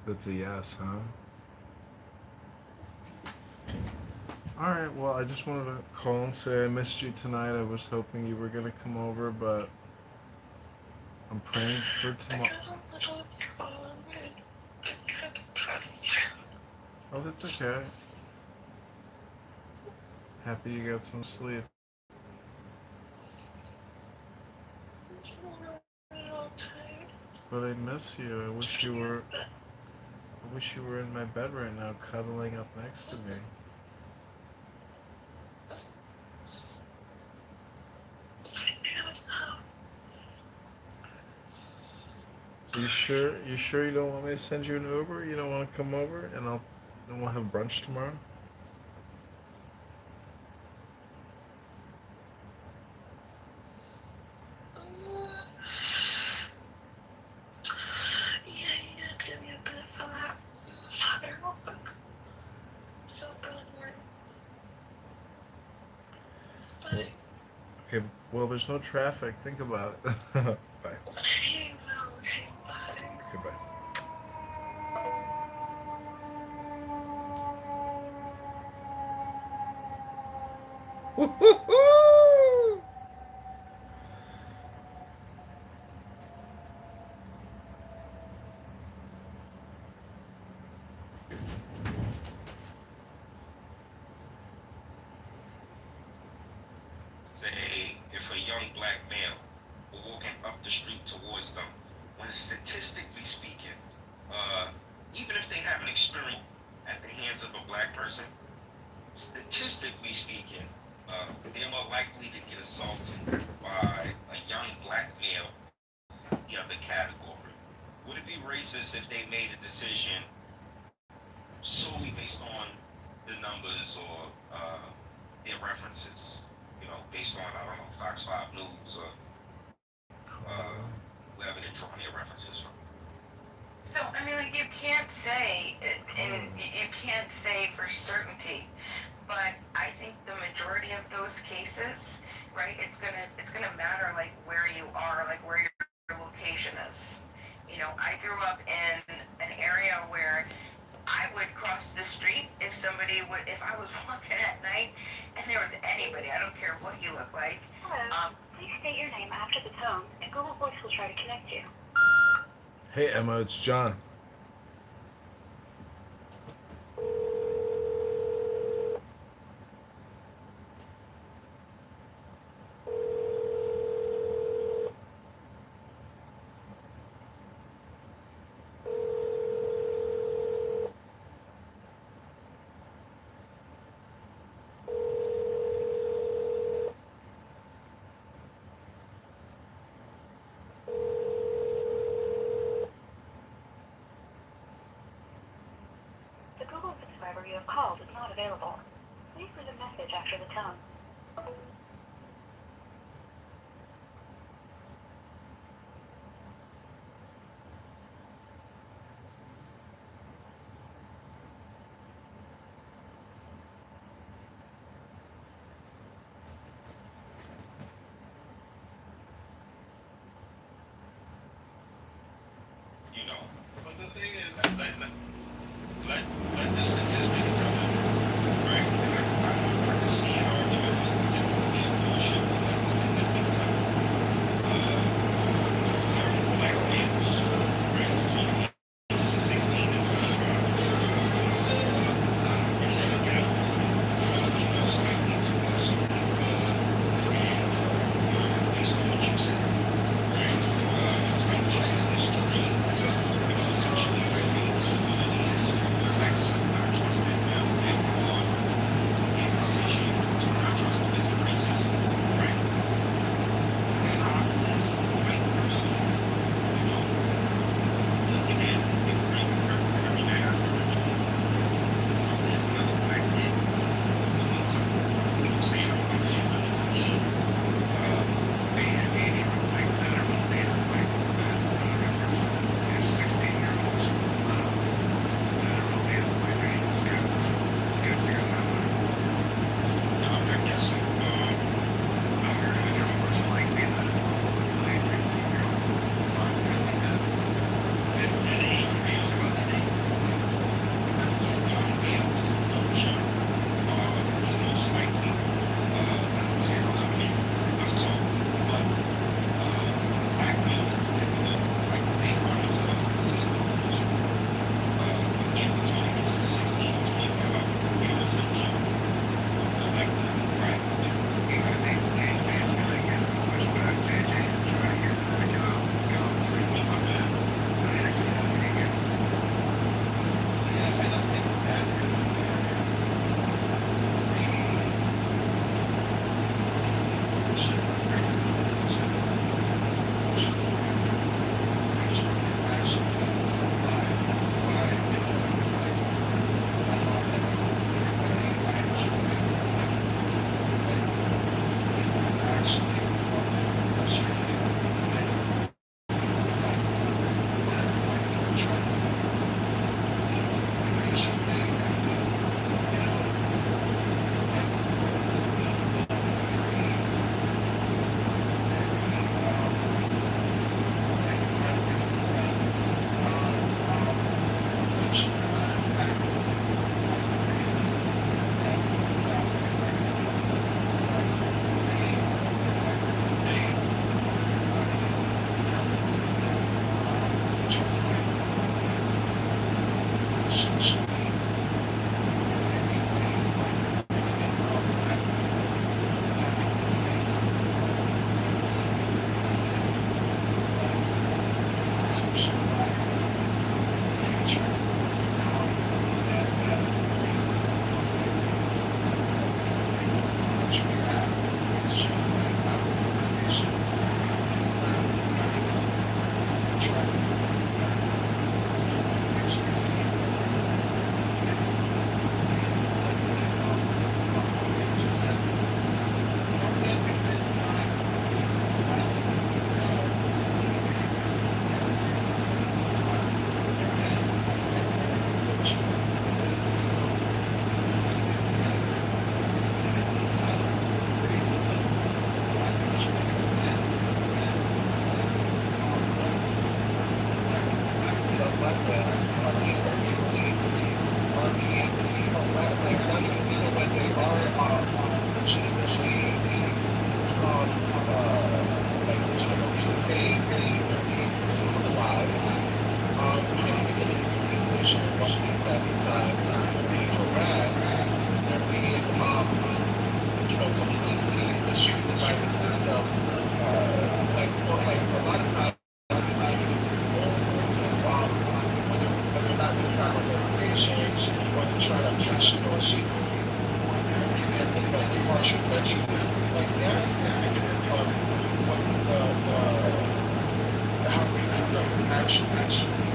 That's a yes, huh? Alright, well, I just wanted to call and say I missed you tonight. I was hoping you were going to come over, but I'm praying for I tomorrow. got a little drawn and kind of pressed. Oh, that's okay. Happy you got some sleep. I'm a little tired. But I miss you. Just give me a bit. I wish you were in my bed right now, cuddling up next to me. I can't help. You sure? You sure you don't want me to send you an Uber? You don't want to come over and we'll have brunch tomorrow? Yeah, you gotta give me a bit for that. Sorry, real quick. So good morning. Well, Bye. okay. Well, there's no traffic. Think about it. Bye. Hey, well, hey, bye. Okay, bye. Say if a young black male were walking up the street towards them, when statistically speaking, uh, even if they have an experience at the hands of a black person, statistically speaking, they're more likely to get assaulted by a young black male in the other category. Would it be racist if they made a decision solely based on the numbers or their references? You know, based on I don't know Fox 5 News or uh, wherever they're drawing their references from. So, I mean, like, you can't say, and you can't say for certainty, but I think the majority of those cases, right, it's gonna matter, like, where you are, like, where your location is. You know, I grew up in an area where I would cross the street if I was walking at night and there was anybody, I don't care what you look like. Hello. Please state your name after the tone, and Google Voice will try to connect you. Hey, Emma, it's John. The Google subscriber you have called is not available. Please leave a message after the tone. You know, but the thing is, let, let the statistics tell it, right? And I can see an argument fact that the police are being, not even legal, but they are legitimately, legitimately detained, they're being criminalized, because of these issues, they're being harassed, they're being, completely mistreated by the system. A lot of times, all sorts of, whether or not they're trying to investigation, or they're trying to catch people, or they're thinking of impartial sentences. Like, that's from what how racism actually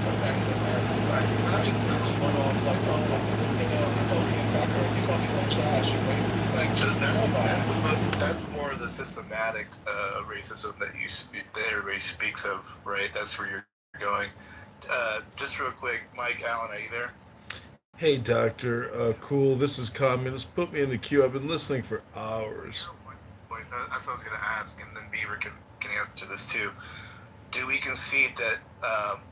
affects American society. It's not just one-off, like, you're going to be a cracker, you're going to be trash, you're racist. Like, That's more of the systematic racism that that everybody speaks of, right? That's where you're going. Just real quick, Mike Allen, are you there? Hey, Doctor. Cool. This is Communist. Put me in the queue. I've been listening for hours. That's what I was going to ask, and then Beaver can answer this too. Do we concede that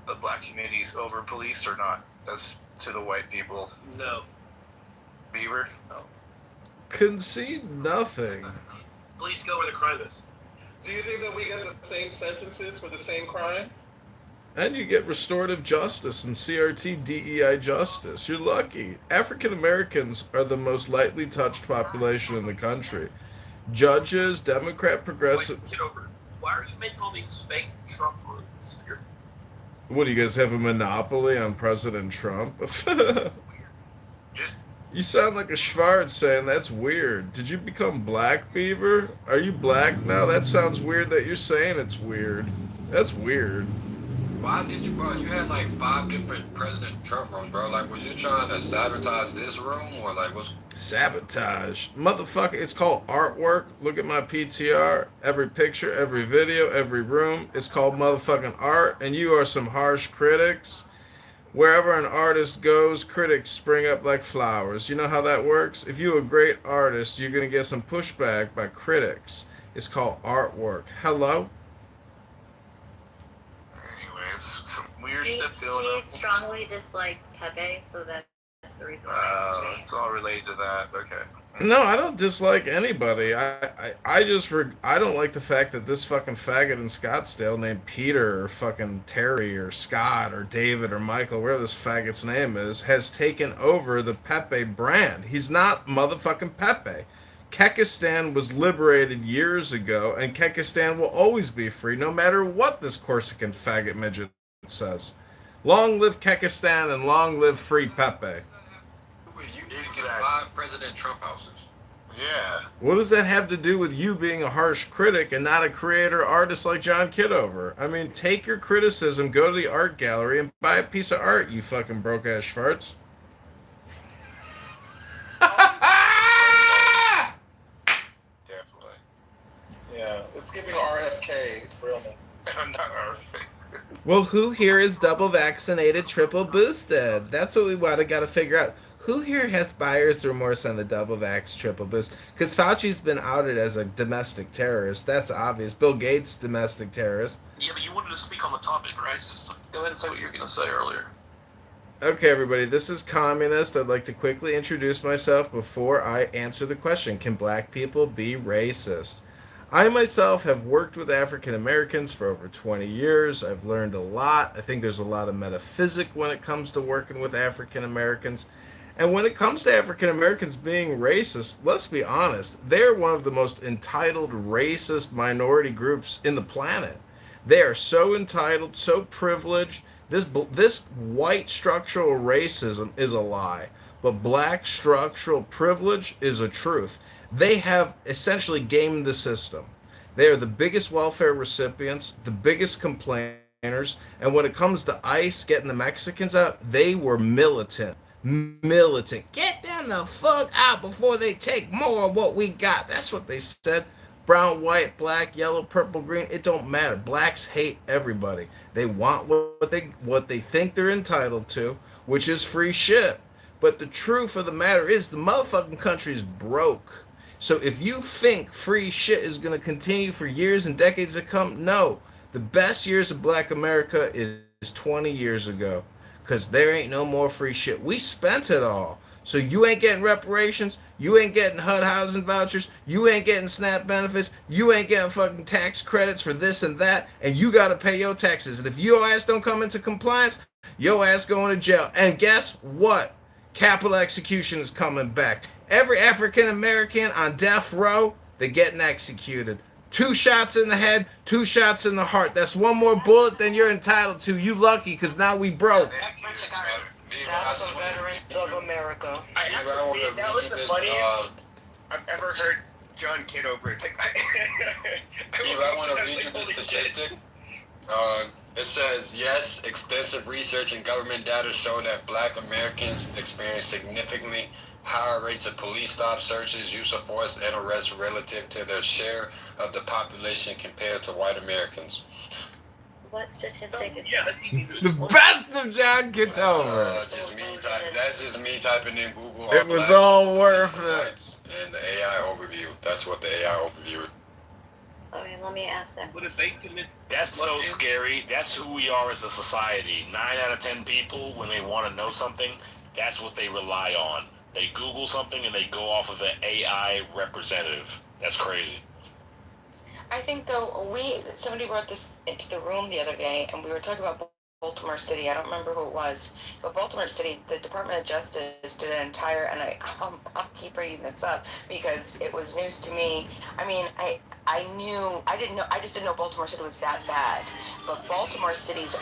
the black community is over-policed or not? That's to the white people. No. Beaver? No. Concede nothing. Please go where the crime is. Do you think that we get the same sentences for the same crimes? And you get restorative justice and CRT DEI justice. You're lucky. African Americans are the most lightly touched population in the country. Judges, Democrat, progressive. Wait, Kitover, why are you making all these fake Trump rules? What do you guys have a monopoly on President Trump? Just You sound like a Schwartz saying that's weird. Did you become black, Beaver? Are you black now? That sounds weird that you're saying it's weird. That's weird. Why did you, bro? You had like 5 different President Trump rooms, bro. Like, was you trying to sabotage this room, or like, what's? Sabotage. Motherfucker, it's called artwork. Look at my PTR. Every picture, every video, every room. It's called motherfucking art, and you are some harsh critics. Wherever an artist goes, critics spring up like flowers. You know how that works? If you're a great artist, you're going to get some pushback by critics. It's called artwork. Hello? anyways, some weird He stuff going on. strongly dislikes Pepe, so that's the reason why. It's all related to that. Okay. No, I don't dislike anybody. I don't like the fact that this fucking faggot in Scottsdale named Peter or fucking Terry or Scott or David or Michael, whatever this faggot's name is, has taken over the Pepe brand. He's not motherfucking Pepe. Kekistan was liberated years ago, and Kekistan will always be free, no matter what this Corsican faggot midget says. Long live Kekistan and long live free Pepe. You did get 5 President Trump houses. Yeah. What does that have to do with you being a harsh critic and not a creator artist like John Kitover? I mean, take your criticism, go to the art gallery, and buy a piece of art, you fucking broke-ass farts. Definitely. Yeah, it's giving RFK realness. I'm not RFK. Well, who here is double vaccinated, triple boosted? That's what we gotta figure out. Who here has buyer's remorse on the double vax, triple boost? Because Fauci's been outed as a domestic terrorist. That's obvious. Bill Gates, domestic terrorist. Yeah, but you wanted to speak on the topic, right? So go ahead and say what you were going to say earlier. Okay, everybody, this is Communist. I'd like to quickly introduce myself before I answer the question. Can black people be racist? I myself have worked with African Americans for over 20 years. I've learned a lot. I think there's a lot of metaphysics when it comes to working with African Americans. And when it comes to African Americans being racist, let's be honest, they're one of the most entitled racist minority groups in the planet. They are so entitled, so privileged. This white structural racism is a lie, but black structural privilege is a truth. They have essentially gamed the system. They are the biggest welfare recipients, the biggest complainers, and when it comes to ICE getting the Mexicans out, they were militant. Get them the fuck out before they take more of what we got. That's what they said. Brown, white, black, yellow, purple, green, it don't matter. Blacks hate everybody. They want what they think they're entitled to, which is free shit. But the truth of the matter is the motherfucking country's broke. So if you think free shit is going to continue for years and decades to come, no. The best years of black America is 20 years ago. because there ain't no more free shit. We spent it all. So you ain't getting reparations, you ain't getting HUD housing vouchers, you ain't getting SNAP benefits, you ain't getting fucking tax credits for this and that, and you gotta pay your taxes. And if your ass don't come into compliance, your ass going to jail. And guess what? Capital execution is coming back. Every African American on death row, they're getting executed. 2 shots in the head, 2 shots in the heart. That's one more bullet than you're entitled to. You lucky, because now we broke. That's the veterans of America. I have to say, that was the funniest I've ever heard John Kitover. I want to read you the statistic. It says, yes, extensive research and government data show that black Americans experience significantly higher rates of police stop searches, use of force, and arrests relative to their share of the population compared to white Americans. What statistic is Yeah, that? The best of John Kitover. That's just me typing in Google. It was all worth it. And the AI overview. That's what the AI overview. Okay, let me ask that. What if they commit? That's so scary. That's who we are as a society. 9 out of 10 people, when they want to know something, that's what they rely on. They Google something and they go off of an AI representative. That's crazy. I think though somebody brought this into the room the other day, and we were talking about Baltimore City. I don't remember who it was, but Baltimore City, the Department of Justice did an entire, and I'll keep bringing this up because it was news to me. I mean, I just didn't know Baltimore City was that bad, but Baltimore City's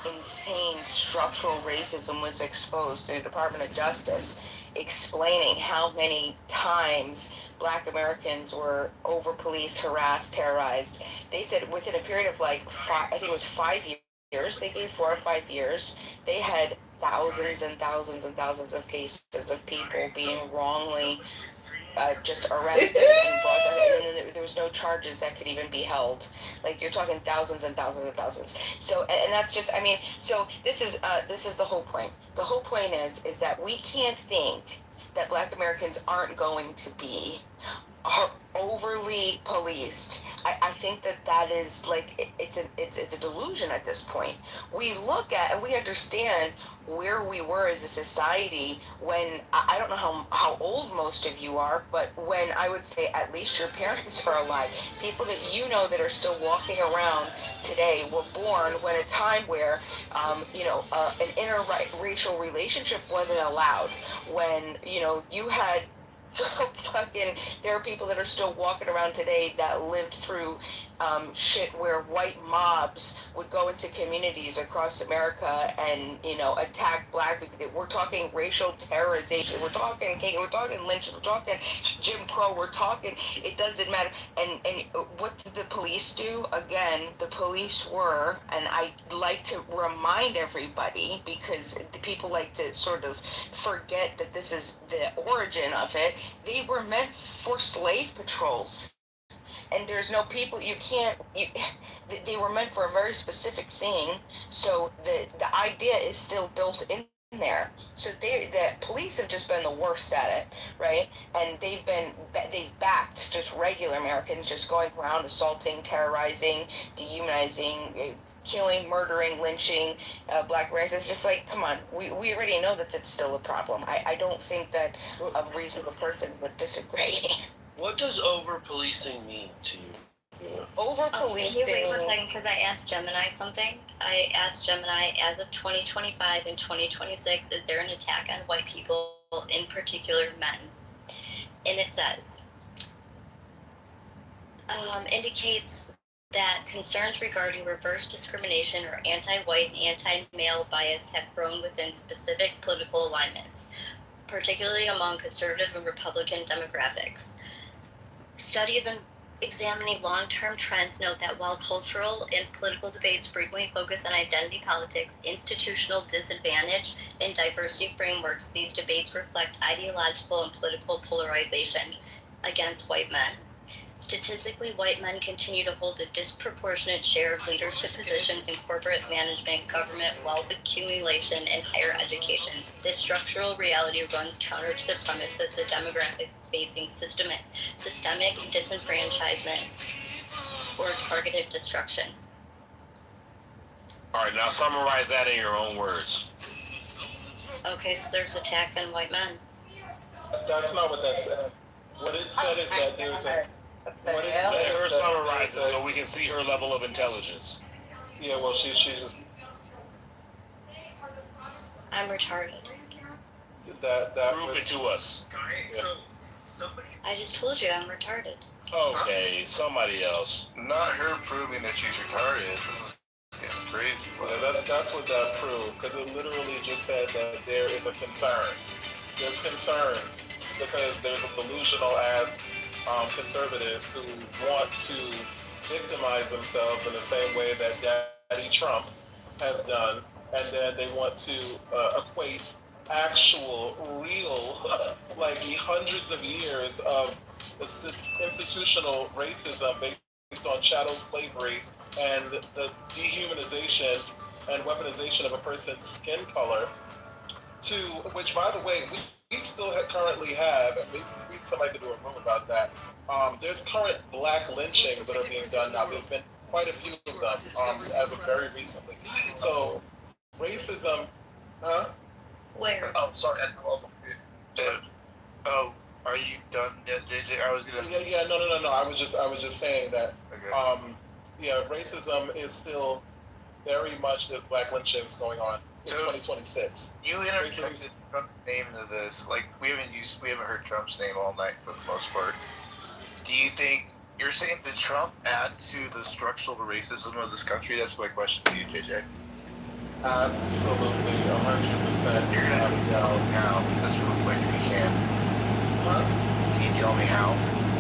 insane structural racism was exposed through the Department of Justice, explaining how many times black Americans were over policed, harassed, terrorized. They said within a period of like I think it was 5 years, they gave 4 or 5 years, they had thousands and thousands and thousands of cases of people being wrongly just arrested and brought down, and then there was no charges that could even be held. Like, you're talking thousands and thousands and thousands. So, and that's just, I mean, so this is the whole point. The whole point is that we can't think that black Americans aren't going to be overly policed. I think that is like it's a delusion at this point. We look at and we understand where we were as a society when I don't know how old most of you are, but when I would say at least your parents were alive, people that you know that are still walking around today were born when a time where an interracial relationship wasn't allowed, when you had there are people that are still walking around today that lived through shit where white mobs would go into communities across America and attack black people. We're talking racial terrorization. We're talking lynching. We're talking Jim Crow. We're talking. It doesn't matter. And what did the police do? Again, the police were, and I like to remind everybody because the people like to sort of forget that this is the origin of it. They were meant for slave patrols. And there's no people, they were meant for a very specific thing. So the idea is still built in there. So the police have just been the worst at it, right? And they've backed just regular Americans just going around assaulting, terrorizing, dehumanizing, killing, murdering, lynching black Americans. It's just like, come on, we already know that that's still a problem. I don't think that a reasonable person would disagree. What does over-policing mean to you? Can Over-policing. you wait 1 second, because I asked Gemini something. I asked Gemini, as of 2025 and 2026, is there an attack on white people, in particular men? And it says, indicates that concerns regarding reverse discrimination or anti-white and anti-male bias have grown within specific political alignments, particularly among conservative and Republican demographics. Studies examining long-term trends note that while cultural and political debates frequently focus on identity politics, institutional disadvantage, and diversity frameworks, these debates reflect ideological and political polarization against white men. Statistically, white men continue to hold a disproportionate share of leadership positions in corporate management, government, wealth accumulation, and higher education. This structural reality runs counter to the premise that the demographic is facing systemic disenfranchisement or targeted destruction. All right, now summarize that in your own words. Okay, so there's attack on white men. That's not what that said. What it said is that there's a. What it said Let her is that summarize it there's so we can see her level of intelligence. Yeah, well, she just I'm retarded. that Prove was, it to us. Alright, so somebody I just told you I'm retarded. Okay, somebody else. Not her proving that she's retarded. This is getting crazy. yeah, that's what that proved, because it literally just said that there is a concern. There's concerns because there's a delusional ass conservatives who want to victimize themselves in the same way that Daddy Trump has done, and then they want to equate actual, real, like hundreds of years of institutional racism based on chattel slavery and the dehumanization and weaponization of a person's skin color, to which, by the way, we still currently have, and maybe somebody could do a room about that. There's current black lynchings that are being done now. There's been quite a few of them as of very recently. So racism, huh? Where? Oh, sorry. Oh, are you done yet, JJ? I was gonna. Yeah, no. I was just saying that. Okay. Yeah, racism is still very much there's black lynchings going on in So- 2026. You interjected Trump's name into this. Like we haven't heard Trump's name all night for the most part. Do you think you're saying that Trump add to the structural racism of this country? That's my question to you, JJ. Absolutely, 100%. You're gonna have to tell me how, just real quick if you can. Huh? Can you tell me how?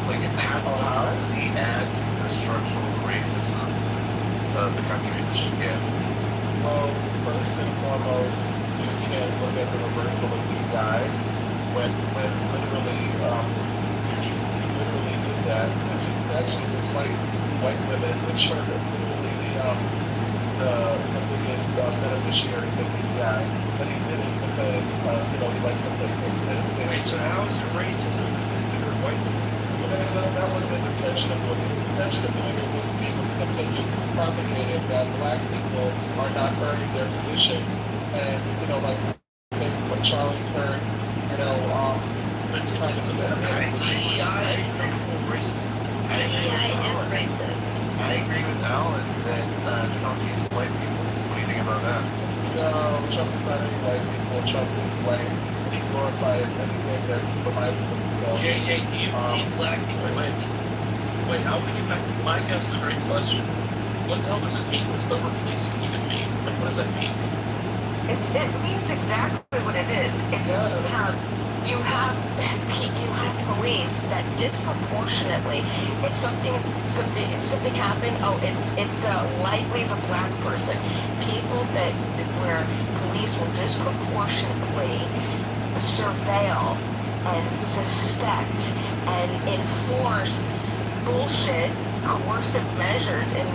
Like how does he add to the structural racism of the country? Yeah. Well, first and foremost, you can look at the reversal of the guy when literally he literally did that. This is actually despite white women, which are literally the biggest beneficiaries of the guy, but he did it because he likes to play things his way. Wait, so how is it racism if you're white? That wasn't his intention of doing it. His intention of doing it was to be able to continue propagating that black people are not earning their positions, and like say what Charlie Kirk, kind of DEI is racist. DEI is racist. I agree with Alan that Trump uses white people. What do you think about that? No, Trump is not any white people. Trump is white. He glorifies anything that's supervising the people. JJ, do you need black people? Wait, how would we get back to Mike asked a great question. What the hell does it mean? What's over police even mean? Like, what does that mean? It means exactly what it is. If you have police that disproportionately, if something happened, it's likely the black person. People where police will disproportionately surveil and suspect and enforce bullshit coercive measures in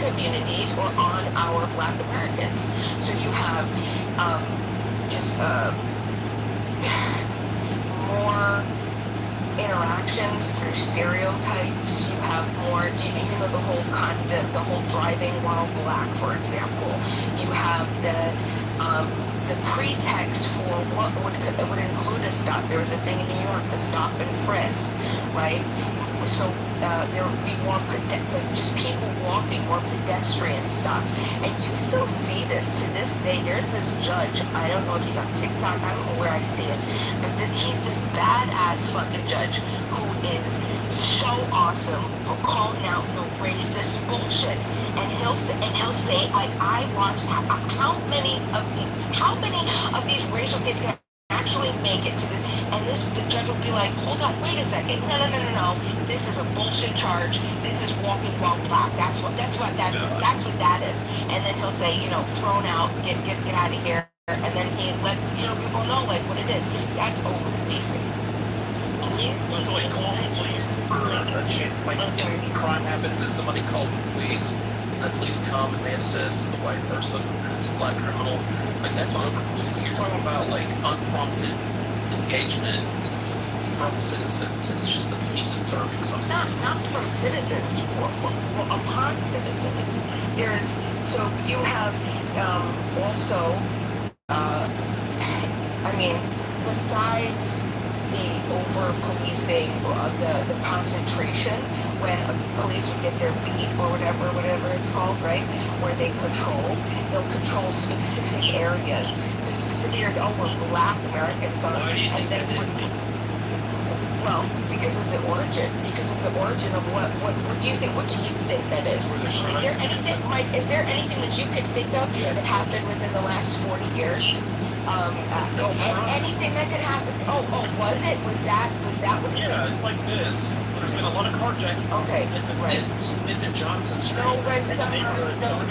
communities or on our black Americans. So you have just more interactions through stereotypes. You have more, the whole driving while black, for example. You have the pretext for what would include a stop. There was a thing in New York, the stop and frisk, right? So there would be more just people walking, more pedestrian stops, and you still see this to this day. There's this judge. I don't know if he's on TikTok. I don't know where I see it, but he's this badass fucking judge who is so awesome for calling out the racist bullshit. And he'll say like, I watched how many of these racial kids can actually make it to this, and the judge will be like, hold on, wait a second, no, this is a bullshit charge, this is walking while black, that's what that is. And then he'll say, thrown out, get out of here, and then he lets people know like what it is. That's over policing. Until they call the police for a chance, like if a crime happens and somebody calls the police, and the police come and they assist the white person, and it's a black criminal, like that's over policing. You're talking about like unprompted engagement from citizens. It's just the police observing something. Not from citizens. Well, upon citizens, so you have also. I mean, besides the over-policing, the concentration, when police would get their beat or whatever it's called, right? Where they'll patrol specific areas. The specific areas, we're black Americans on, Why do you think that is? well, because of the origin of what do you think that is? Is there anything, Mike, that you could think of that happened within the last 40 years? Anything that could happen. Was that what it Yeah, was? it's like this. There's been a lot of carjacking. Okay, right. Smith and Johnson Street. No red summers, no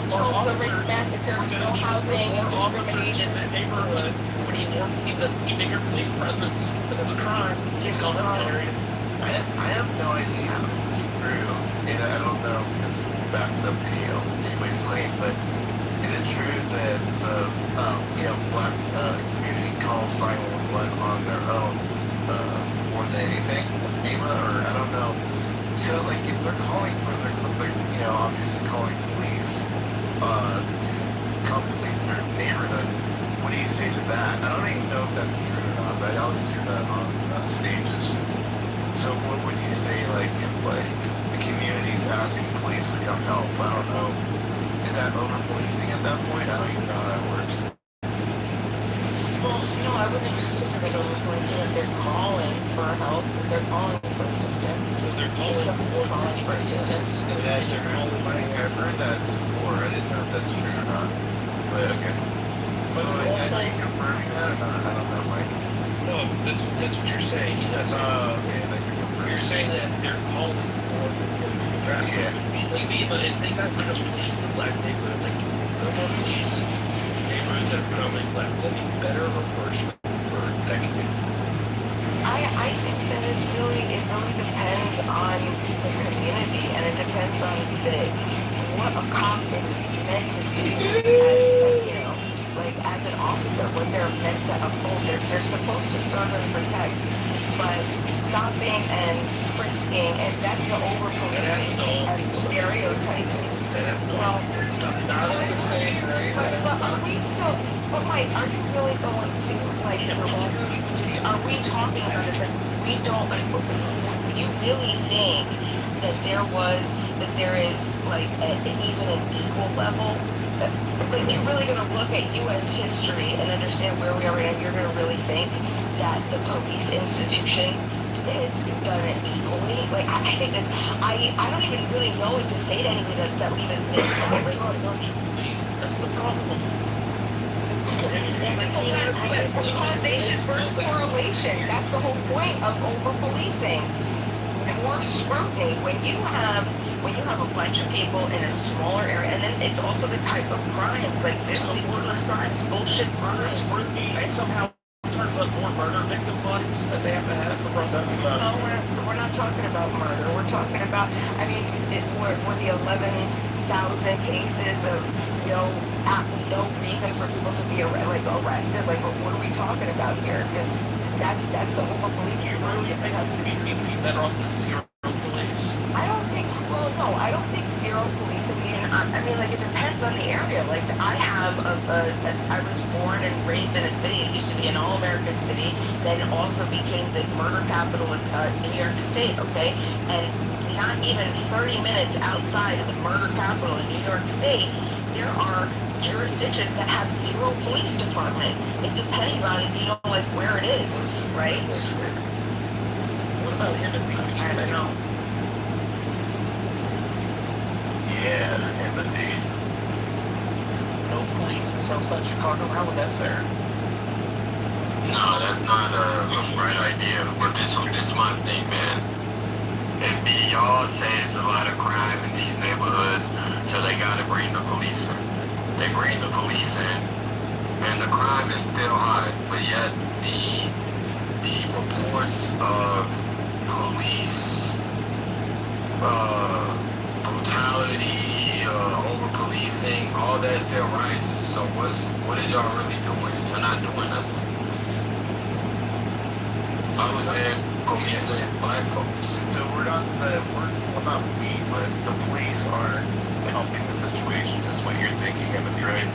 Tulsa race massacres, no housing, no discrimination. In that neighborhood, when he need the bigger police presence, but there's a crime, he's gone up in that area. I have no idea if this is true, and I don't know because it backs up anybody's claim, but is it true that the black community calls 911 on their own more than anything, FEMA, or I don't know? So like if they're calling for obviously calling police to police their neighborhood, what do you say to that? I don't even know if that's true or not, but I always hear that on stages. So what would you say, like, if, like, the community's asking police to come help? I don't know. Is that over-policing at that point? I don't even know how that works. Well, no, I wouldn't consider it over-policing if they're calling for help, if they're calling for assistance. So they're If someone's calling for assistance. I've heard that before. I didn't know if that's true or not. But, okay. But are you confirming that or not? I don't know, Mike. No, that's what you're saying. He's not Okay, then you're confirming. You're saying that they're calling for traffic. Yeah. But if they got rid of police in the black neighborhood, like, no more police neighborhoods that are predominantly black, will it be better or worse for that community? I think that it really depends on the community, and it depends on what a cop is meant to do as an officer, what they're meant to uphold. They're supposed to serve and protect, but stopping and frisking, and that's the over-policing and stereotyping. Well, Not the same, right? but are we still? But Mike, are you really going to are we talking about this? And we don't. You really think that there is like even an equal level? Like you're really going to look at U.S. history and understand where we are right now. You're going to really think that the police institution is done it equally. Like I think that I don't even really know what to say to anybody that we even think That's the problem. Causation versus correlation. That's the whole point of over-policing. More scrutiny when you have a bunch of people in a smaller area, and then it's also the type of crimes like physically wordless crimes, bullshit crimes. And somehow turns up more murder victim bodies that they have to have for prosecution. No, we're not talking about murder. We're talking about, were the 11,000 cases of no reason for people to be arrested? Like, what are we talking about here? Just that's the over-policing. You're really better off with zero police. I don't think zero police. It depends on the area. Like, I was born and raised in a city. It used to be an all-American city, then also became the murder capital of New York State, okay? And not even 30 minutes outside of the murder capital in New York State, there are jurisdictions that have zero police department. It depends on, where it is, right? What about him if we I don't know. Yeah, empathy. no police in Southside Chicago? How would that fare? No, that's not a right idea. But this is my thing, man. If y'all say it's a lot of crime in these neighborhoods, so they gotta bring the police in. They bring the police in, and the crime is still high, but yet the reports of police brutality, over policing, all that still rises. So what is y'all really doing? You're not doing nothing. other than policing black folks. So we're not well, not we, but the police aren't helping the situation. Is what you're thinking, Timothy, right?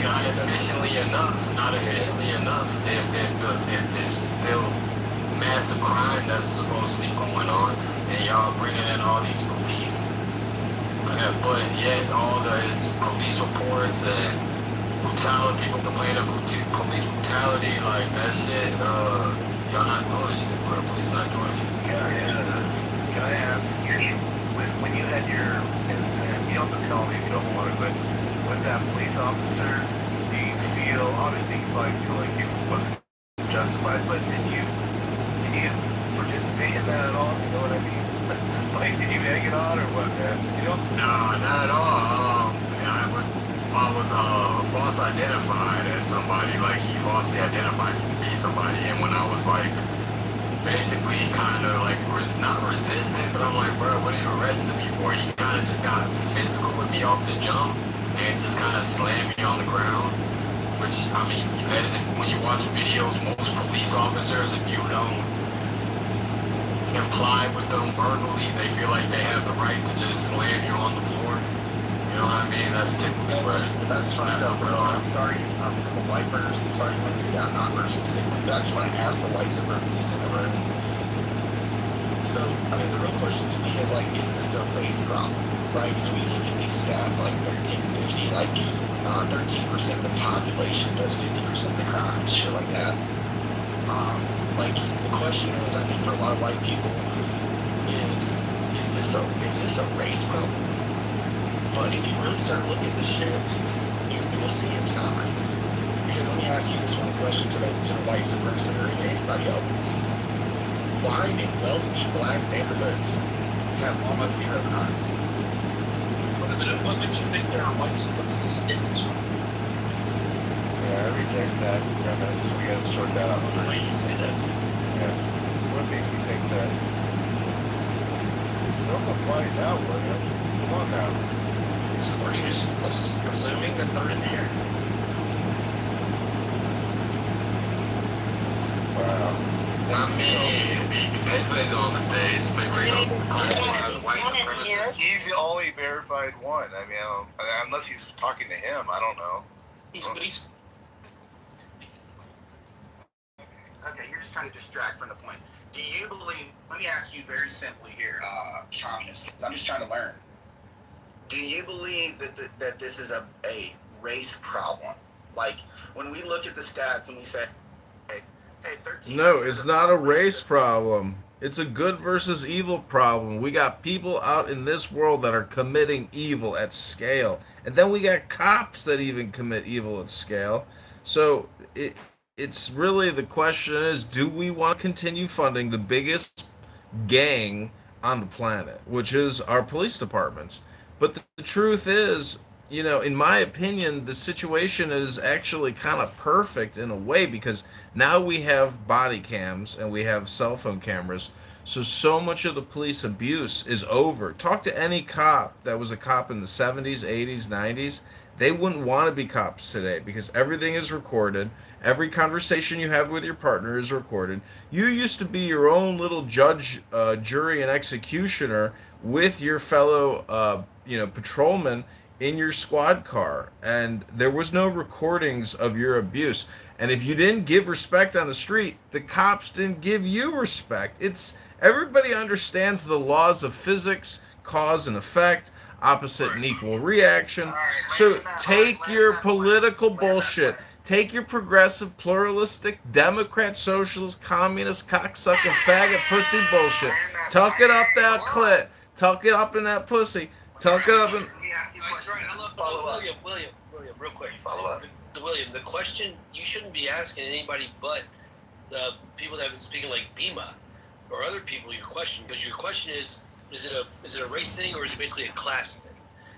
Not efficiently enough. Not efficiently enough. If there's still massive crime that's supposed to be going on, and y'all bringing in all these police, but yet all there's police reports and brutality. People complain of police brutality, like that shit. Y'all not doing shit for the police. Not doing shit. Can I ask you, when you had your incident, you don't have to tell me if you don't want to, but with that police officer, do you feel, obviously you probably feel like it wasn't justified, but did you participate in that at all? You know what I mean? Like, did you egg it on or what, man? You know? No, not at all. I was false identified as somebody. Like, he falsely identified me to be somebody, and when I was like, basically kind of like not resistant, but I'm like, bro, what are you arresting me for? He kind of just got physical with me off the jump and just kind of slammed me on the ground. Which, I mean, when you watch videos, most police officers, if you don't comply with them verbally, they feel like they have the right to just slam you on the floor. You know what I mean? That's typically That's fucked up, bro. I'm sorry. I'm from a white person. I'm sorry you went through that non-racial statement. I just want to ask the white supremacists in the room. So, I mean, the real question to me is, like, is this a race problem? Right? Because we look at these stats, like 1350, like 13% of the population does 50% of the crime, shit like that. Like, the question is, I think for a lot of white people, is this a race problem? But if you really start looking at this shit, you will see it's not. Because let me ask you this one question to the white supremacists or anybody else. Why do wealthy black neighborhoods have almost zero crime? What makes you think there are white supremacists in this room? Yeah, I reject that premise. We gotta sort that out. Why do you say that? Yeah. What makes you think that? Don't apply it now, William. Come on now. So are you just presuming that they're in here? Wow. I mean, Payplay's on the stage. Payplay's on white supremacists. He's the only verified one. I mean, unless he's talking to him, I don't know. Okay, you're just trying to distract from the point. Do you believe, let me ask you very simply here, communist, because I'm just trying to learn. Do you believe that this is a race problem? Like, when we look at the stats and we say, hey, 13%. No, it's not a race problem. It's a good versus evil problem. We got people out in this world that are committing evil at scale. And then we got cops that even commit evil at scale. So it's really, the question is, do we want to continue funding the biggest gang on the planet, which is our police departments? But the truth is, you know, in my opinion, the situation is actually kind of perfect in a way, because now we have body cams and we have cell phone cameras. So much of the police abuse is over. Talk to any cop that was a cop in the 70s, 80s, 90s. They wouldn't want to be cops today because everything is recorded. Every conversation you have with your partner is recorded. You used to be your own little judge, jury, and executioner with your fellow, patrolmen in your squad car, and there was no recordings of your abuse. And if you didn't give respect on the street, the cops didn't give you respect. It's everybody understands the laws of physics, cause and effect, opposite and equal reaction. So take your political bullshit, take your progressive, pluralistic, Democrat, socialist, communist, cocksucking, faggot, pussy bullshit, tuck it up that clit, tuck it up in that pussy, tuck it up in... William, real quick. Follow up. William, the question you shouldn't be asking anybody but the people that have been speaking, like Bima or other people, your question, because your question is it a race thing or is it basically a class thing?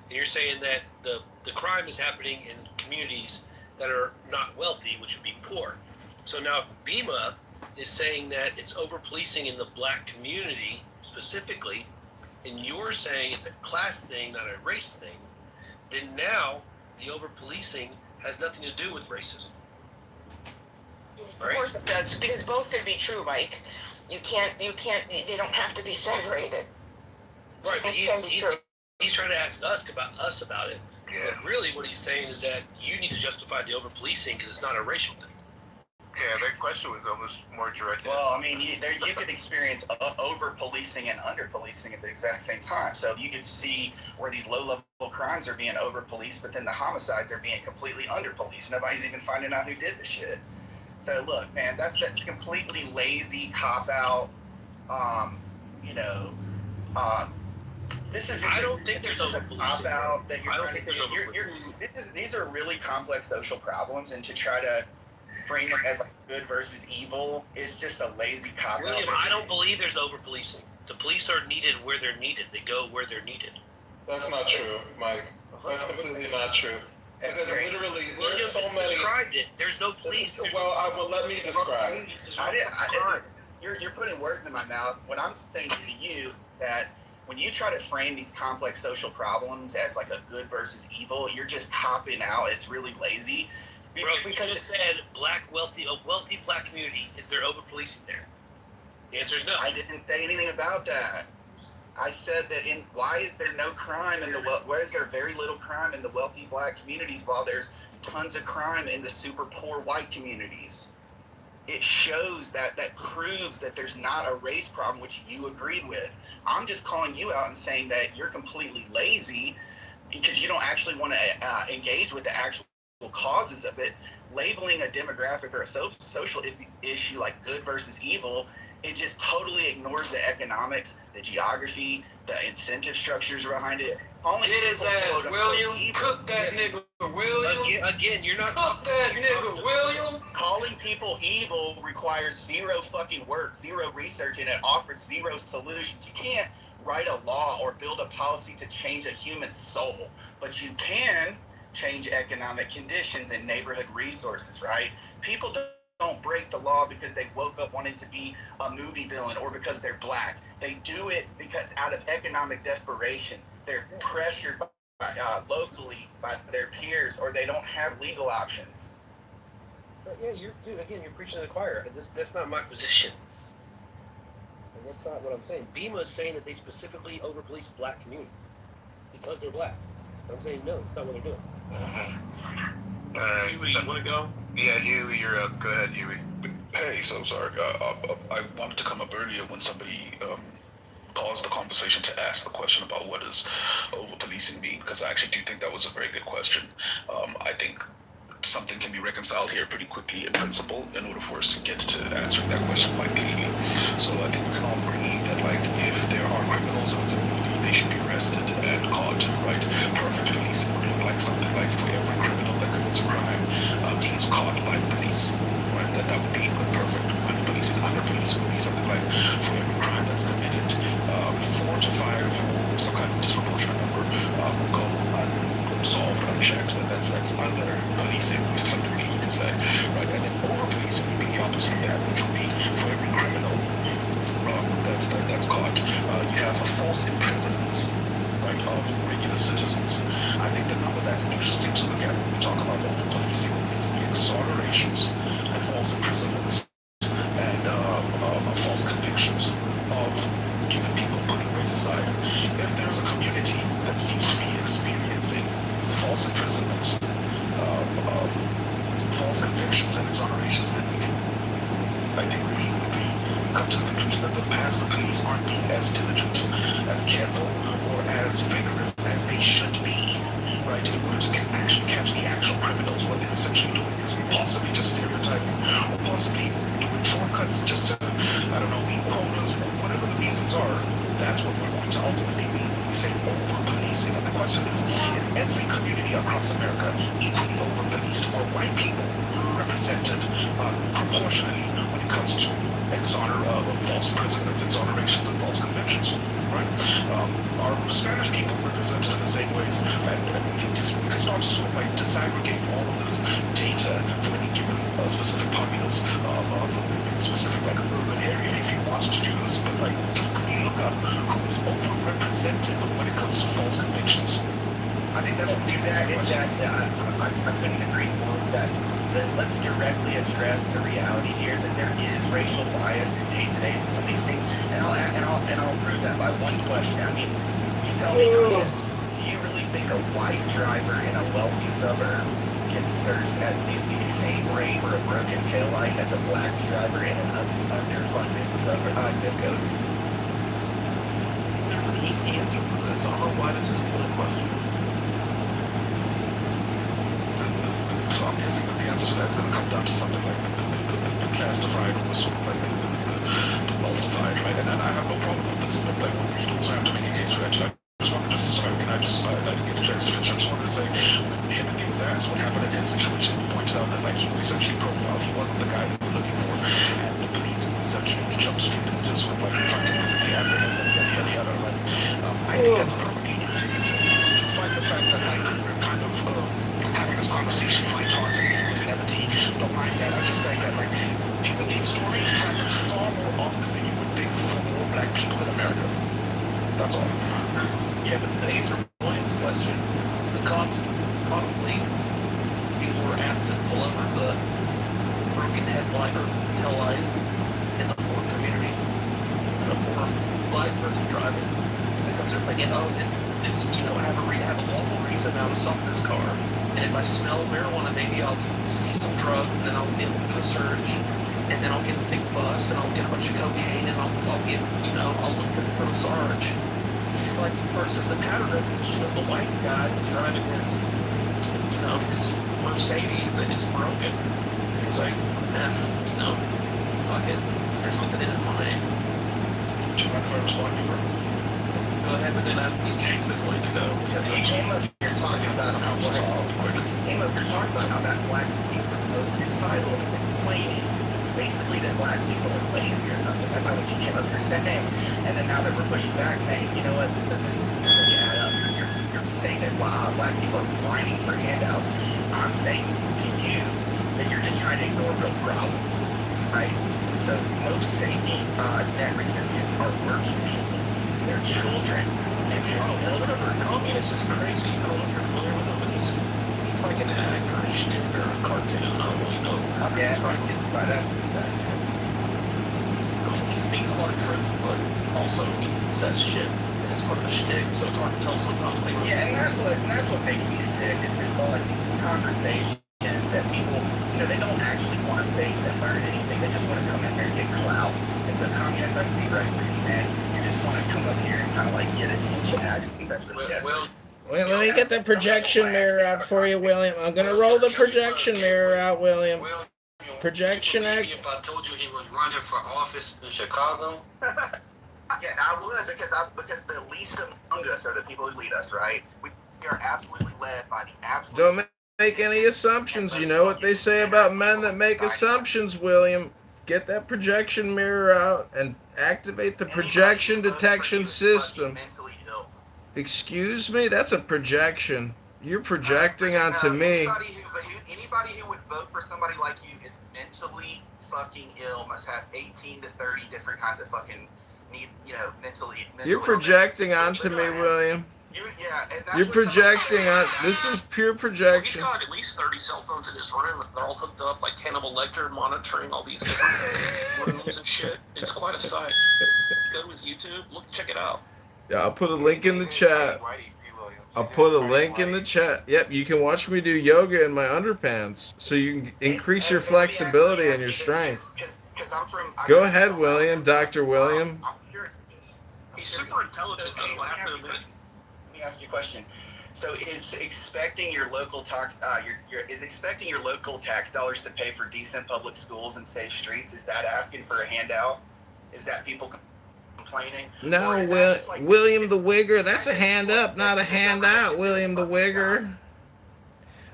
And you're saying that the crime is happening in communities that are not wealthy, which would be poor. So now Bima is saying that it's over policing in the black community specifically, and you're saying it's a class thing, not a race thing. Then now the over policing has nothing to do with racism. Of course it does, because both could be true, Mike. You can't, they don't have to be separated. Right, but Both can be true. he's trying to ask us about it. Yeah. But really, what he's saying is that you need to justify the over-policing because it's not a racial thing. Yeah, their question was almost more directed. Well, I mean, you could experience over-policing and under-policing at the exact same time. So you could see where these low-level crimes are being over-policed, but then the homicides are being completely under-policed. Nobody's even finding out who did the shit. So look, man, that's completely lazy cop-out. This is. I don't think there's over-policing. Cop-out that I don't think there's over-policing. These are really complex social problems, and to try to frame it as like good versus evil is just a lazy cop-out. William, I don't believe there's over-policing. The police are needed where they're needed. They go where they're needed. That's not true, Mike. That's completely not true. Because literally, there's so many. Described it. There's no police. Well, let me describe. You're putting words in my mouth. What I'm saying to you that when you try to frame these complex social problems as like a good versus evil, you're just copping out. It's really lazy. Bro, because you just said a wealthy black community. Is there over-policing there? The answer is no. I didn't say anything about that. I said that why is there no crime in why is there very little crime in the wealthy black communities while there's tons of crime in the super poor white communities? It shows that proves that there's not a race problem, which you agreed with. I'm just calling you out and saying that you're completely lazy because you don't actually want to engage with the actual causes of it. Labeling a demographic or a social issue like good versus evil, it just totally ignores the economics, the geography, the incentive structures behind it. Get his ass, William. Cook that nigga, William. Again, you're not. Cook that nigga, William. Calling people evil requires zero fucking work, zero research, and it offers zero solutions. You can't write a law or build a policy to change a human soul, but you can change economic conditions and neighborhood resources, right? People don't break the law because they woke up wanting to be a movie villain or because they're black. They do it because out of economic desperation, they're pressured locally by their peers, or they don't have legal options. But yeah, you're preaching to the choir. That's not my position. And that's not what I'm saying. BEMA is saying that they specifically over-police black communities because they're black. I'm saying no, it's not what they're doing. Huey, you want to go? Yeah, Huey, you're up. Go ahead, Huey. Hey, so sorry. I wanted to come up earlier when somebody paused the conversation to ask the question about what does over-policing mean, because I actually do think that was a very good question. I think something can be reconciled here pretty quickly in principle in order for us to get to answering that question quite clearly. So I think we can all agree that, like, if there are criminals in the community, they should be arrested and caught, right? Perfect policing would look like something like for every criminal that commits a crime, he's caught by the police, right? That would be perfect. Under-policing would be something like for every crime that's committed, 4 to 5 or some kind of disproportionate number will go unsolved, unchecked. That's under-policing to some degree, you could say, right? And then over-policing would be the opposite of that, which would be for every criminal that's caught, you have a false imprisonments, right, of regular citizens. I think the number that's interesting to look at when we talk about over-policing is the exonerations and false imprisonments and false convictions of given people, putting race aside. If there's a community that seems to be experiencing false imprisonments, false convictions and exonerations, then we can, I think, reasonably come to the conclusion that perhaps the police aren't being as diligent, as careful, or as rigorous as they should be, right, in order to actually catch the actual criminals. What they're essentially doing is possibly just stereotyping, or possibly doing shortcuts just to, I don't know, meet quotas, or whatever the reasons are. That's what we're going to ultimately mean when we say over-policing. And the question is every community across America equally over-policed, or white people represented proportionally when it comes to false imprisonments, exonerations, and false convictions, right? Are Spanish people represented in the same ways? And we can start to sort of like disaggregate all of this data for any given specific populace, specific like urban area, if you want to do this, but like just quickly look up who's overrepresented when it comes to false convictions. I think that's what you that. I couldn't agree more with that. let's directly address the reality here that there is racial bias in day-to-day policing, and I'll prove that by one question. I mean, you tell me, do you really think a white driver in a wealthy suburb gets searched at the same rate for a broken taillight as a black driver in an underfunded zip code? There's an easy answer for this. I don't know why this is a good question. So I'm guessing that the answer to that's going to come down to something like the classified or sort of like the multiplied, right? And I have no problem with this. Like when you also have to make a case for that. I just wanted to sorry, can I didn't get a chance to finish. I just wanted to say, when Timothy was asked what happened in his situation, he pointed out that like he was essentially profiled. He wasn't the guy they were looking for, and the police essentially jumped straight into sort of like trying to physically apprehend him, yada. Like I think that's perfectly legitimate, despite the fact that like we're kind of having this conversation lighthearted and with levity. Don't mind that. I'm just saying that like Timothy's story happens far more often than you would think for more black people in America. That's all. Yeah, but to answer William's question, the cops probably be more apt to pull over the broken headlight or tail light in the poor community than a poor black person driving, because they're thinking, oh, it's I have a lawful reason now to stop this car, and if I smell marijuana, maybe I'll see some drugs, and then I'll be able to do a search, and then I'll get a big bus, and I'll get a bunch of cocaine, and I'll get I'll look good for the sarge. Like versus the pattern of the white guy who's driving his his Mercedes and it's broken. And it's like, fuck it. There's nothing in it for me. Do you mind if I respond to you, bro? Go ahead, but then James been willing to go. You came up here talking about how black people are most entitled and complaining, basically that black people are lazy or something. That's not what you came up here saying. And then now that we're pushing back, saying, you know what, this doesn't really add up. You're saying that black people are whining for handouts. I'm saying to you that you're just trying to ignore real problems, right? So most safety net recipients are working people. They're children. Communist is crazy. I don't know if you're familiar with him, but he's like an actor or a shtick or a cartoon. I don't really know how to describe him. I mean, he speaks a lot of truth, but also he says shit, and it's part of a shtick, so it's hard to tell sometimes when he and that's what makes me sick. It's just all like these conversations that people, they don't actually want to face and learn anything. They just want to come in here and get clout. And so communists, I see right through you, man. You just want to come up here and kind of like get attention. I just think that's really desperate. Wait, let me get the projection mirror out for you, William. I'm gonna roll the projection mirror out, William. Projection act. If I told you he was running for office in Chicago? Yeah, I would, because the least among us are the people who lead us, right? We are absolutely led by the absolute. Don't make any assumptions. You know what they say about men that make assumptions, William. Get that projection mirror out and activate the projection detection system. Excuse me? That's a projection. You're projecting onto me. Anybody who would vote for somebody like you is mentally fucking ill, must have 18 to 30 different kinds of fucking mentally. You're projecting onto me, William. You're projecting on. This is pure projection. He's got at least 30 cell phones in his room. They're all hooked up like Hannibal Lecter, monitoring all these different rooms and shit. It's quite a sight. Go to his YouTube, check it out. Yeah, I'll put a link in the chat. I'll put a link in the chat. Yep, you can watch me do yoga in my underpants, so you can increase your flexibility and your strength. Go ahead, William. Dr. William. He's super intelligent. Let me ask you a question. So, is expecting your local tax dollars to pay for decent public schools and safe streets? Is that asking for a handout? Is that people complaining? No, William the Wigger. That's a hand up, not a handout. William the Wigger.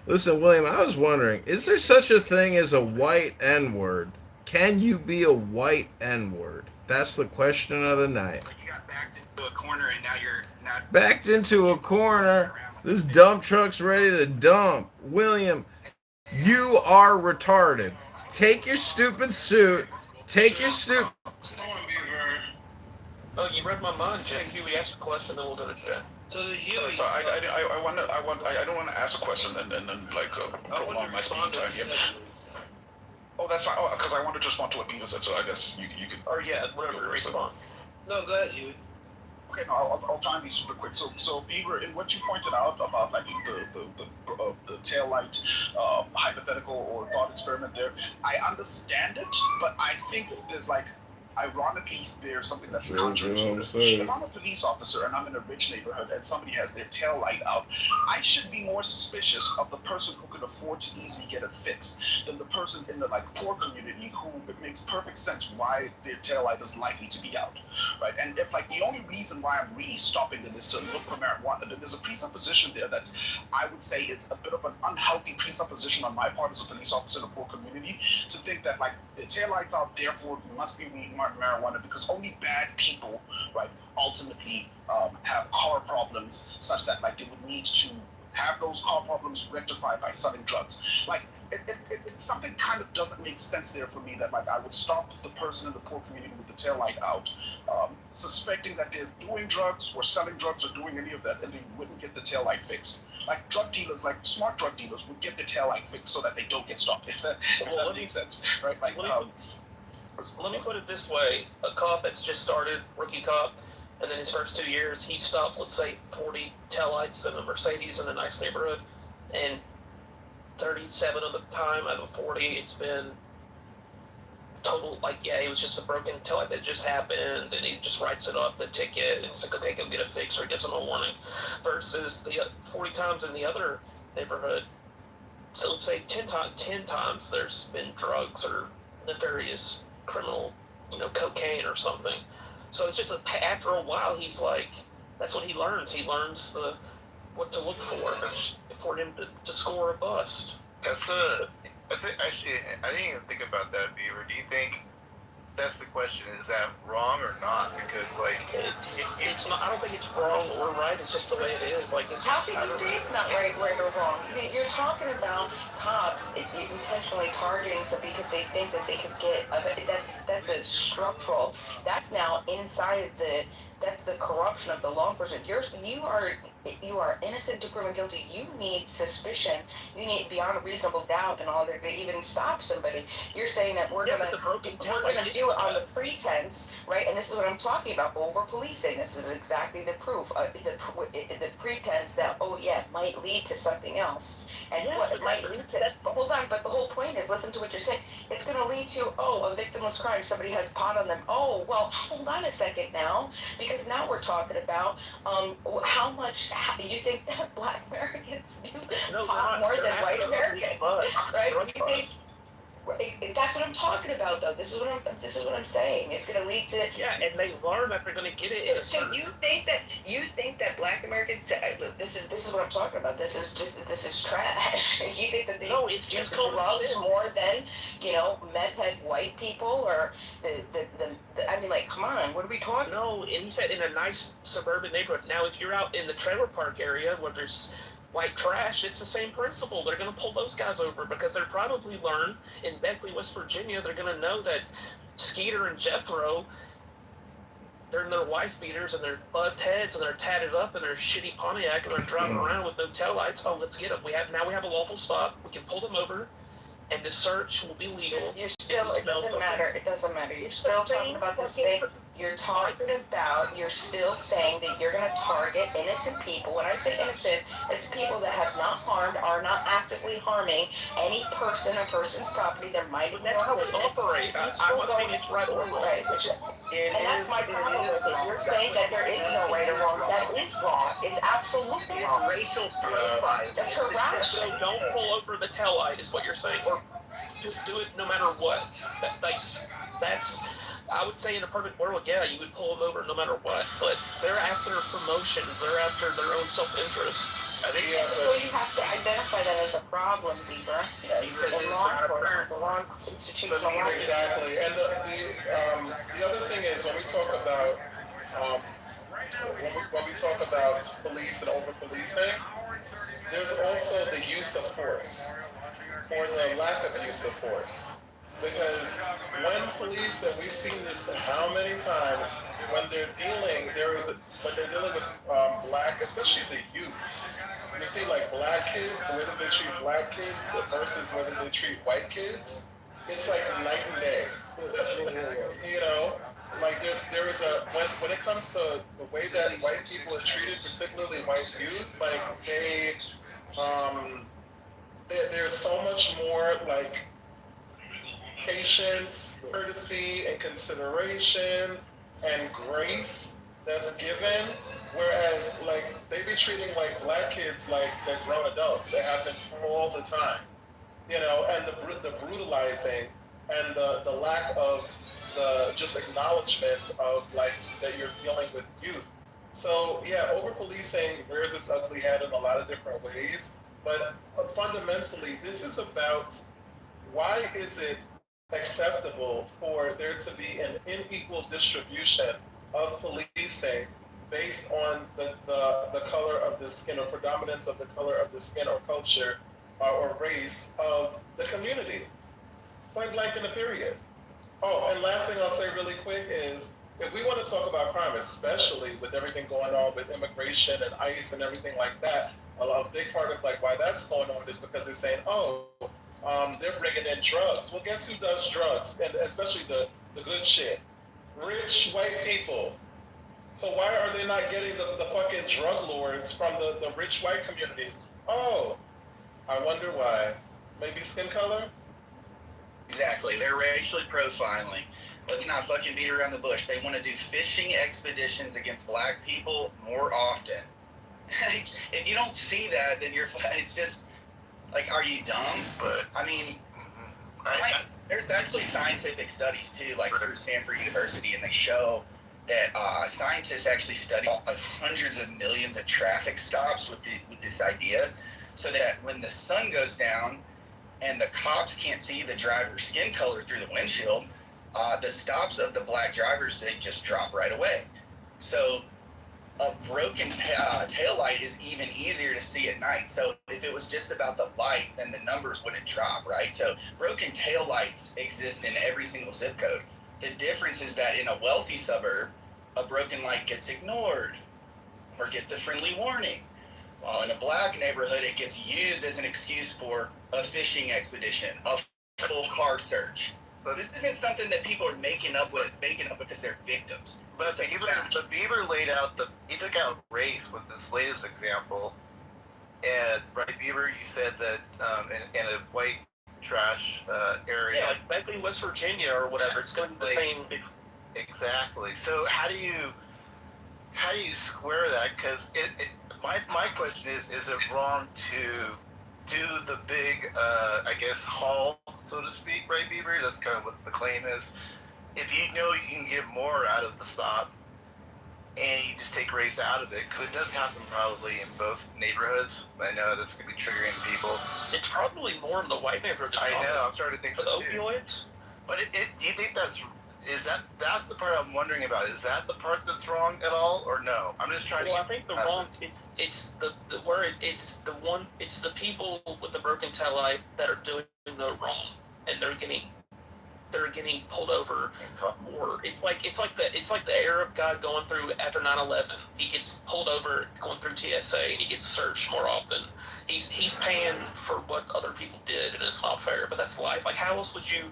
Listen, William, I was wondering, is there such a thing as a white N-word? Can you be a white N-word? That's the question of the night. You got backed into a corner and now you're not backed into a corner. This dump truck's ready to dump. William, you are retarded. Take your stupid suit. Take your stupid. Oh, you read my mind, Jay. Huey asked a question, then we'll go to Jay. So Huey, So I don't want to ask a question and then like prolong my speaking time here. Oh, that's fine. Oh, because I wanted to respond to what Beaver said, so I guess you could. Or yeah, whatever. Respond. No, go ahead, you. Okay, no, I'll try and be super quick. So Beaver, in what you pointed out about like the tail light hypothetical or thought experiment there, I understand it, but I think there's like, ironically, there's something that's counterintuitive. If I'm a police officer and I'm in a rich neighborhood and somebody has their tail light out, I should be more suspicious of the person who can afford to easily get it fixed than the person in the like poor community who it makes perfect sense why their tail light is likely to be out, right? And if like the only reason why I'm really stopping them is to look for marijuana, then there's a presupposition there that's, I would say, is a bit of an unhealthy presupposition on my part as a police officer in a poor community to think that like the tail lights out, therefore must be weed, marijuana, because only bad people, right, ultimately have car problems such that like they would need to have those car problems rectified by selling drugs. Like something kind of doesn't make sense there for me that like I would stop the person in the poor community with the tail light out, suspecting that they're doing drugs or selling drugs or doing any of that, and they wouldn't get the tail light fixed. Like drug dealers, like smart drug dealers, would get the tail light fixed so that they don't get stopped. If that makes sense, right? Like. Let me put it this way: a cop that's just started, rookie cop, and then his first 2 years, he stopped, let's say, 40 taillights in a Mercedes in a nice neighborhood, and 37 of the time out of 40, it's been total, like, yeah, it was just a broken taillight that just happened, and he just writes it up, the ticket, and it's like, okay, go get it fixed, or he gives him a warning, versus the 40 times in the other neighborhood. So let's say 10 times there's been drugs or nefarious criminal, cocaine or something. So it's just after a while, he's like, that's what he learns. He learns what to look for him to score a bust. I didn't even think about that, Beaver. Do you think that's the question? Is that wrong or not? Because like it's not. I don't think it's wrong or right. It's just the way it is. Like it's. How can you say it's not right or wrong? You're talking about cops intentionally targeting somebody because they think that they could get. That's a structural. That's now inside of the. That's the corruption of the law enforcement. You are innocent to proven guilty. You need suspicion. You need beyond a reasonable doubt in order to even stop somebody. You're saying that we're gonna do it on the pretense, right? And this is what I'm talking about. Over policing. This is exactly the proof. The pretense that it might lead to something else, and what it might lead to. But hold on. But the whole point is, listen to what you're saying. It's going to lead to a victimless crime. Somebody has pot on them. Oh well, hold on a second now. Because now we're talking about how much you think that Black Americans do pot more than white Americans, right? You think that's what I'm talking about, though. This is what I'm saying. It's going to lead to and they learn that they're going to get it. So you think that Black Americans? This is what I'm talking about. This is trash. You think that they use drugs more than meth head white people or I mean, like, come on, what are we talking? No, and he said in a nice suburban neighborhood. Now, if you're out in the trailer park area where there's white trash, it's the same principle. They're going to pull those guys over because they're probably learned in Beckley, West Virginia, they're going to know that Skeeter and Jethro, they're in their wife beaters and their buzzed heads and they're tatted up in their shitty Pontiac and they're driving around with no taillights. Oh, let's get them. We have a lawful stop. We can pull them over. And the search will be legal. It doesn't matter. It doesn't matter. You're still talking about the same. You're still saying that you're going to target innocent people. When I say innocent, it's people that have not harmed, are not actively harming any person or person's property. They're minding their business. That's how it operates. I'm not saying it's right or wrong. Right. And that's my problem with it. You're saying that there is no right or wrong. That is wrong. It's absolutely wrong. It's racial profiling. That's harassment. So don't pull over the taillight is what you're saying. Or do it no matter what. That's... I would say in a perfect world, yeah, you would pull them over no matter what. But they're after promotions. They're after their own self-interest. So you have to identify that as a problem, Beaver. Yeah, he says in law enforcement, the law institutional law. Exactly. And the other thing is when we talk about police and over-policing, there's also the use of force or the lack of use of force. Because when police, and we've seen this how many times, when they're dealing with black, especially the youth. You see, like black kids, the way that they treat black kids versus the way that they treat white kids. it's like night and day. You know, like there is a when it comes to the way that white people are treated, particularly white youth, like um there's so much more like patience, courtesy, and consideration and grace that's given. Whereas, like, they be treating like black kids like they're grown adults. It happens all the time, you know. And the brutalizing and the lack of the just acknowledgement of like that you're dealing with youth. So yeah, over policing rears its ugly head in a lot of different ways. But fundamentally, this is about why is it acceptable for there to be an unequal distribution of policing based on the color of the skin or predominance of the color of the skin or culture or race of the community? Point blank in the period. Oh, and last thing I'll say really quick is if we want to talk about crime, especially with everything going on with immigration and ICE and everything like that, a big part of like why that's going on is because they're saying, oh, they're bringing in drugs. Well, guess who does drugs? And especially the good shit. Rich white people. So why are they not getting the fucking drug lords from the rich white communities? Oh, I wonder why. Maybe skin color? Exactly. They're racially profiling. Let's not fucking beat around the bush. They want to do fishing expeditions against black people more often. If you don't see that, then it's just like, are you dumb? But I mean, there's actually scientific studies too, like through Stanford University, and they show that scientists actually study hundreds of millions of traffic stops with this idea, so that when the sun goes down and the cops can't see the driver's skin color through the windshield, the stops of the black drivers, they just drop right away. So a broken tail light is even easier to see at night. So if it was just about the light, then the numbers wouldn't drop, right? So broken tail lights exist in every single zip code. The difference is that in a wealthy suburb, a broken light gets ignored or gets a friendly warning. While in a black neighborhood, it gets used as an excuse for a fishing expedition, a full car search. But this isn't something that people are making up because they're victims. But Bieber laid out he took out race with this latest example. And right, Bieber, you said that in a white trash area. Yeah, like back in West Virginia or whatever, it's going to be the same. Exactly. So how do you square that? Because my question is it wrong to do the big, I guess, haul, so to speak, right, Bieber? That's kind of what the claim is. If you know you can get more out of the stop, and you just take race out of it, because it does happen probably in both neighborhoods. I know that's going to be triggering people. It's probably more in the white neighborhood. I know, I'm starting to think so so too. Opioids? But do you think that's the part I'm wondering about? Is that the part that's wrong at all, or no? I'm just trying to. Well, I think the wrong. It's the people with the broken tail light that are doing the wrong, and they're getting pulled over more. It's like the Arab guy going through after 9/11. He gets pulled over going through TSA, and he gets searched more often. He's paying for what other people did, and it's not fair. But that's life. Like, how else would you?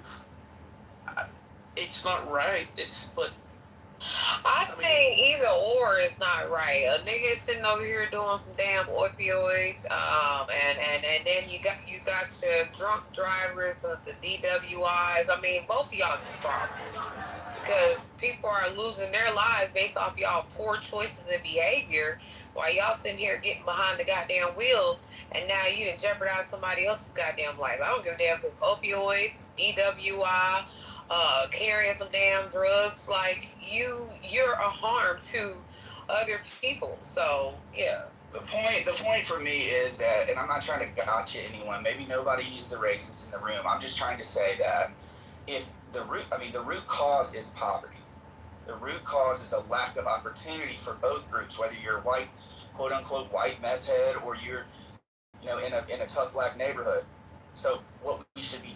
It's not right. I think either or is not right. A nigga sitting over here doing some damn opioids, and then you got your drunk drivers of the DWIs. I mean, both of y'all is problems because people are losing their lives based off y'all poor choices and behavior, while y'all sitting here getting behind the goddamn wheel, and now you done jeopardize somebody else's goddamn life. I don't give a damn if it's opioids, DWI. Carrying some damn drugs, like you're a harm to other people. So yeah. The point for me is that, and I'm not trying to gotcha anyone. Maybe nobody is the racist in the room. I'm just trying to say that if the root cause is poverty. The root cause is a lack of opportunity for both groups, whether you're white, quote unquote white meth head, or you're, in a tough black neighborhood. So what we should be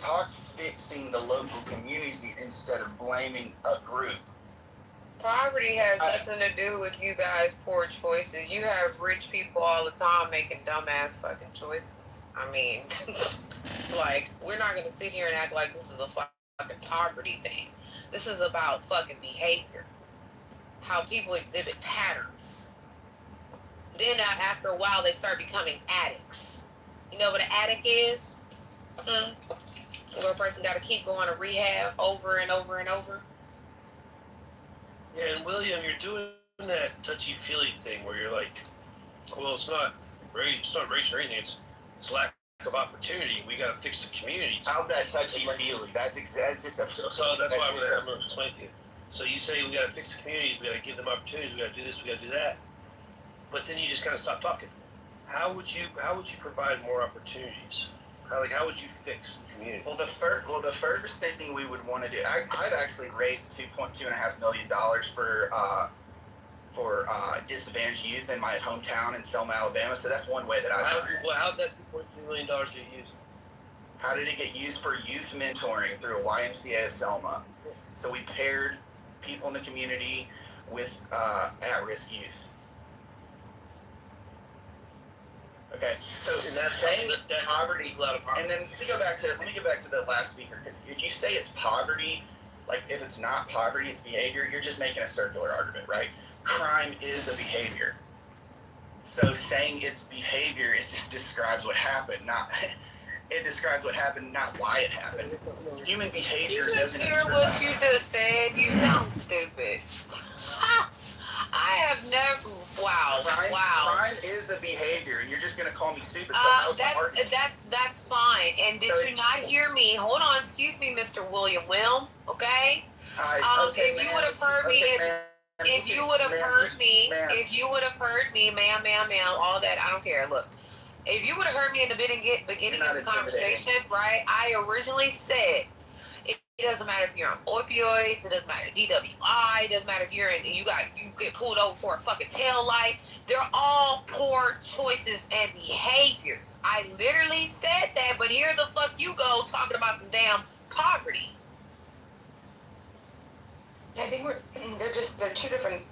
fixing the local communities instead of blaming a group. Poverty has nothing to do with you guys' poor choices. You have rich people all the time making dumbass fucking choices. I mean, Like, we're not gonna sit here and act like this is a fucking poverty thing. This is about fucking behavior. How people exhibit patterns. Then after a while, they start becoming addicts. You know what an addict is? Where a person got to keep going to rehab over and over and over. Yeah, and William, you're doing that touchy-feely thing where you're like, well, it's not race or anything. It's lack of opportunity. We got to fix the community. How's that touchy-feely? That's just a... So that's why I'm going to explain to you. So you say we got to fix the communities, we got to give them opportunities, we got to do this, we got to do that. But then you just kind of stop talking. How would you provide more opportunities? How would you fix the community? Well, the first thing we would want to do, I've actually raised $2.5 million for disadvantaged youth in my hometown in Selma, Alabama. So that's one way that how'd that $2.2 million get used? How did it get used? For youth mentoring through a YMCA of Selma. So we paired people in the community with at-risk youth. Okay, so saying poverty, and then let me get back to the last speaker, because if you say it's poverty, like if it's not poverty, it's behavior, you're just making a circular argument, right? Crime is a behavior. So saying it's behavior, it just describes what happened, it describes what happened, not why it happened. Human behavior doesn't... You just hear what you just said? You sound stupid. I have never... Wow. Crime is a behavior, and you're just going to call me stupid. That's fine. And did you not hear me? Hold on, excuse me, Mr. William Will, okay? If you would have heard me... If you would have heard me, ma'am, all that, I don't care. Look, if you would have heard me in the beginning of the conversation, right, I originally said, it doesn't matter if you're on opioids, it doesn't matter DWI, it doesn't matter if you get pulled over for a fucking tail light. They're all poor choices and behaviors. I literally said that, but here the fuck you go talking about some damn poverty. I think they're two different,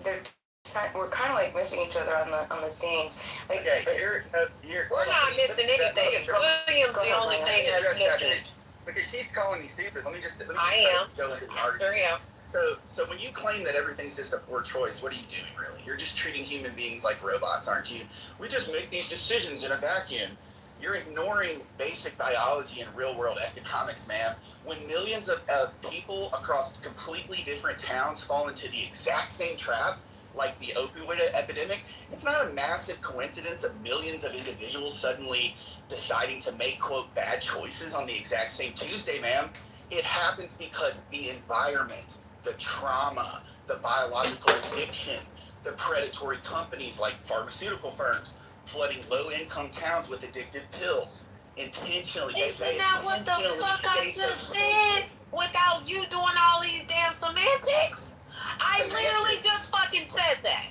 we're kind of like missing each other on the things. Like, we're not missing anything. William's the only thing that's missing. Because she's calling me stupid. Let me I am. Go into the I argument. sure am. So when you claim that everything's just a poor choice, what are you doing really? You're just treating human beings like robots, aren't you? We just make these decisions in a vacuum. You're ignoring basic biology and real-world economics, man. When millions of people across completely different towns fall into the exact same trap, like the opioid epidemic, it's not a massive coincidence of millions of individuals suddenly deciding to make, quote, bad choices on the exact same Tuesday, ma'am. It happens because the environment, the trauma, the biological addiction, the predatory companies like pharmaceutical firms, flooding low-income towns with addictive pills. Intentionally. Isn't that what the fuck I just said? Without you doing all these damn semantics? I literally just fucking said that.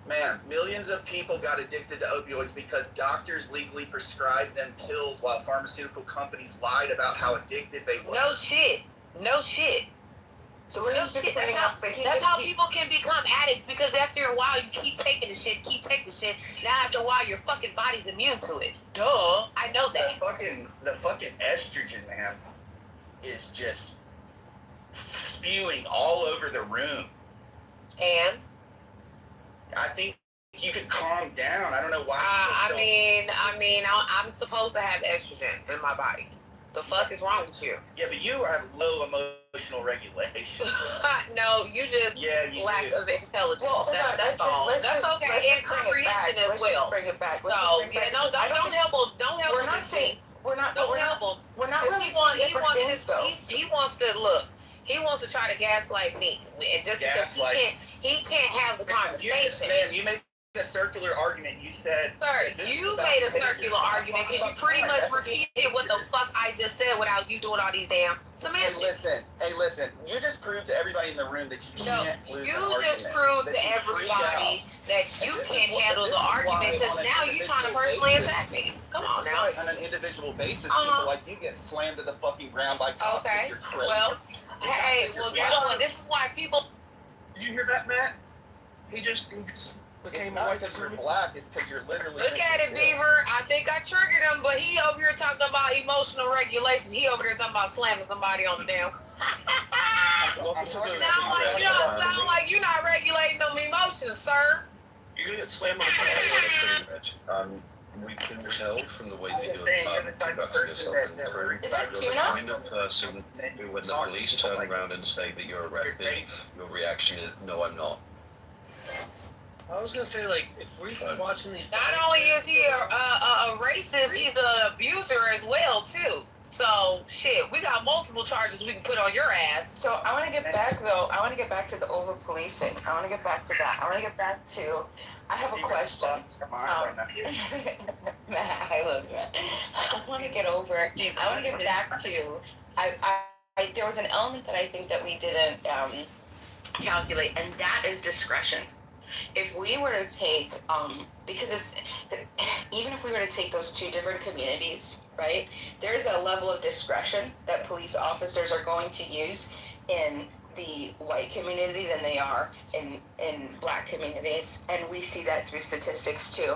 Man, millions of people got addicted to opioids because doctors legally prescribed them pills while pharmaceutical companies lied about how addicted they were. No shit. So we're just bringing up, that's how people can become addicts, because after a while you keep taking the shit. Now after a while your fucking body's immune to it. Duh, I know that. The fucking estrogen, man, is just spewing all over the room. And I think you could calm down. I don't know why. I'm supposed to have estrogen in my body. The fuck is wrong with you? Yeah, but you have low emotional regulation. No, you just lack of intelligence. Well, that's all. That's okay. And comprehension as well. Bring it back. Don't help him. Don't help him. We're not really saying different things, though. He wants to try to gaslight me, and just because he can't have the conversation. You made a circular argument. You said, sir, you made a circular argument because you pretty much repeated what the fuck I just said without you doing all these damn semantics. Hey, listen. You just proved to everybody in the room that you can't lose an argument. You just proved to everybody that you can't handle the argument because now you're trying to personally attack me. Come on now. On an individual basis, people like you get slammed to the fucking ground by cops. Okay. Well, hey, guess what? This is why people. Did you hear that, Matt? He just It's not because you're black. It's because you're literally. Look at it, Beaver. I think I triggered him, but he over here talking about emotional regulation. He over there talking about slamming somebody on the damn. Sound like you're not regulating them emotions, sir. You're gonna get slammed on the pretty much. We can tell from the way that you're conducting yourself in the crew. Is that You're the Kuna? kind of person who, when the police turn around and say that you're arrested, your reaction is, no, I'm not. I was gonna say, like, if we're watching these. Not only is he a racist, he's an abuser as well too. So shit, we got multiple charges we can put on your ass. So I want to get back though. I want to get back to the over policing. I want to get back to that. I want to get back to. I have a question. I love you. I want to get over. I want to get back to. There was an element that I think that we didn't calculate, and that is discretion. If we were to take, because it's, even if we were to take those two different communities, right, there's a level of discretion that police officers are going to use in the white community than they are in black communities. And we see that through statistics too.